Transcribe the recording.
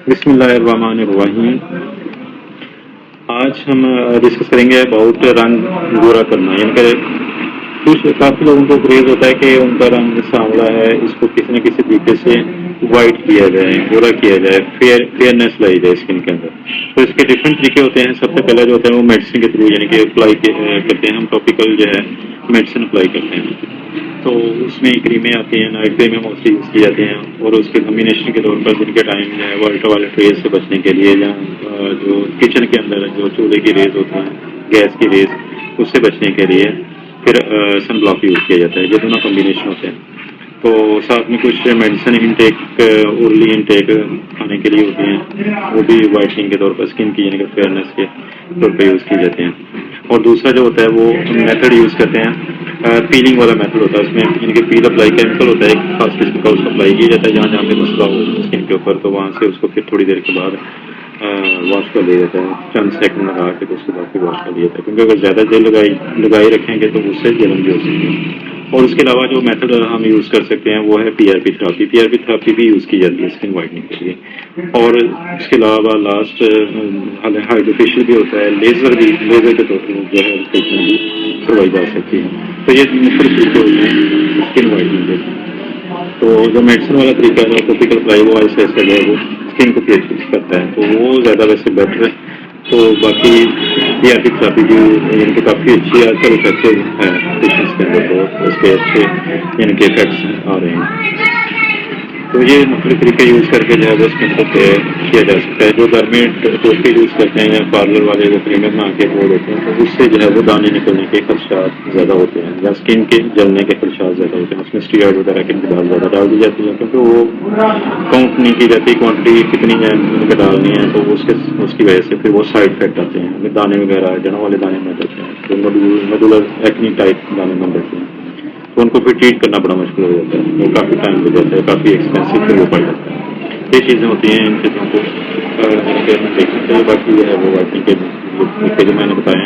بسم اللہ الرحمن الرحیم. آج ہم ڈسکس کریں گے اباؤٹ رنگ گورا کرنا. یعنی کہ کچھ کافی لوگوں کو گریز ہوتا ہے کہ ان کا رنگ سانولا ہے، اس کو کسی نہ کسی طریقے سے وائٹ کیا جائے، گورا کیا جائے، فیئرنیس لائی جائے اسکن کے اندر. تو اس کے ڈفرینٹ طریقے ہوتے ہیں. سب سے پہلا جو ہوتا ہے وہ میڈیسن کے تھرو، یعنی کہ اپلائی کرتے ہیں ہم. ٹاپیکل جو ہے میڈیسن اپلائی کرتے ہیں. تو اس میں کریمیں آتی ہیں، نائٹ کریمیں موسٹلی یوز کی جاتی ہیں، اور اس کے کمبینیشن کے طور پر دن کے ٹائم جو ہے وہ الٹرا وائلٹ ریز سے بچنے کے لیے، یا جو کچن کے اندر جو چولہے کی ریز ہوتی ہیں، گیس کی ریز، اس سے بچنے کے لیے پھر سن بلاک یوز کیا جاتا ہے. یہ دونوں کمبینیشن ہوتے ہیں. تو ساتھ میں کچھ میڈیسن انٹیک، ارلی انٹیک کھانے کے لیے ہوتی ہیں، وہ بھی وائٹنگ کے طور پر اسکن کی، یعنی کہ فیئرنیس کے طور پہ یوز کی جاتے ہیں. اور دوسرا جو ہوتا ہے وہ میتھڈ یوز کرتے ہیں، پیلنگ والا میتھڈ ہوتا ہے. اس میں یعنی کہ پیل اپلائی کیمیکل ہوتا ہے ایک خاص قسم کا، اس کو اپلائی کیا جاتا ہے جہاں جہاں پہ مسئلہ ہو اسکن کے اوپر. تو وہاں سے اس کو پھر تھوڑی دیر کے بعد واش کر لیا جاتا ہے، چند سیکنڈ لگا کے، تو اس کے بعد پھر واش کر لیا جاتا ہے. کیونکہ اگر زیادہ دیر لگائی رکھیں گے تو اس سے جلن بھی ہو سکتی ہے. اور اس کے علاوہ جو میتھڈ ہم یوز کر سکتے ہیں وہ ہے P R P therapy. P R P therapy بھی یوز کی جاتی ہے اسکن وائٹنگ کے لیے. اور اس کے علاوہ لاسٹ ہائیڈروفیشیل بھی ہوتا ہے. لیزر کے طور پر جو ہے ٹریٹمنٹ بھی کروائی جا سکتی ہے. تو یہ مختلف طریقے ہوتے ہیں اسکن وائٹنگ کے. تو جو میڈیسن والا طریقہ ہے ٹاپیکل اپلائی، وہ ایسے ایسے جو ہے وہ اسکن کو پیچ کرتا ہے، تو وہ زیادہ ویسے بیٹر ہے. تو باقی پی آر پی تھراپی بھی یعنی کہ کافی اچھی آج کل افیکٹو ہے پیشنٹس کے اندر، تو اس کے اچھے یعنی کہ افیکٹس آ رہے ہیں. تو یہ مختلف طریقے یوز کر کے جو ہے وہ اس کے اندر کیا جا سکتا ہے. جو گھر میں ٹوپی یوز کرتے ہیں یا پارلر والے وہ کریمیں بنا کے وہ دیتے ہیں، تو اس سے جو ہے وہ دانے نکلنے کے خدشات زیادہ ہوتے ہیں، یا اسکن کے جلنے کے خدشات زیادہ ہوتے ہیں. اس میں اسٹیرائڈ وغیرہ کی مقدار زیادہ ڈال دی جاتی ہے، کیونکہ وہ کاؤنٹ نہیں کی جاتی کوانٹٹی کتنی ہے ان کو ڈالنی ہے. تو اس کی وجہ سے پھر وہ سائڈ افیکٹ آتے ہیں، دانے وغیرہ جڑوں والے دانے بن جاتے ہیں، تو میڈولر ایکنی ٹائپ دانے بن جاتے ہیں. تو ان کو پھر ٹریٹ کرنا بڑا مشکل ہو جاتا ہے، وہ کافی ٹائم لگ جاتا ہے، کافی ایکسپینسو پھر وہ پڑ جاتا ہے. یہ چیزیں ہوتی ہیں، ان چیزوں کو دیکھنا چاہیے. باقی جو ہے وہ وائٹنگ کے جو میں نے بتایا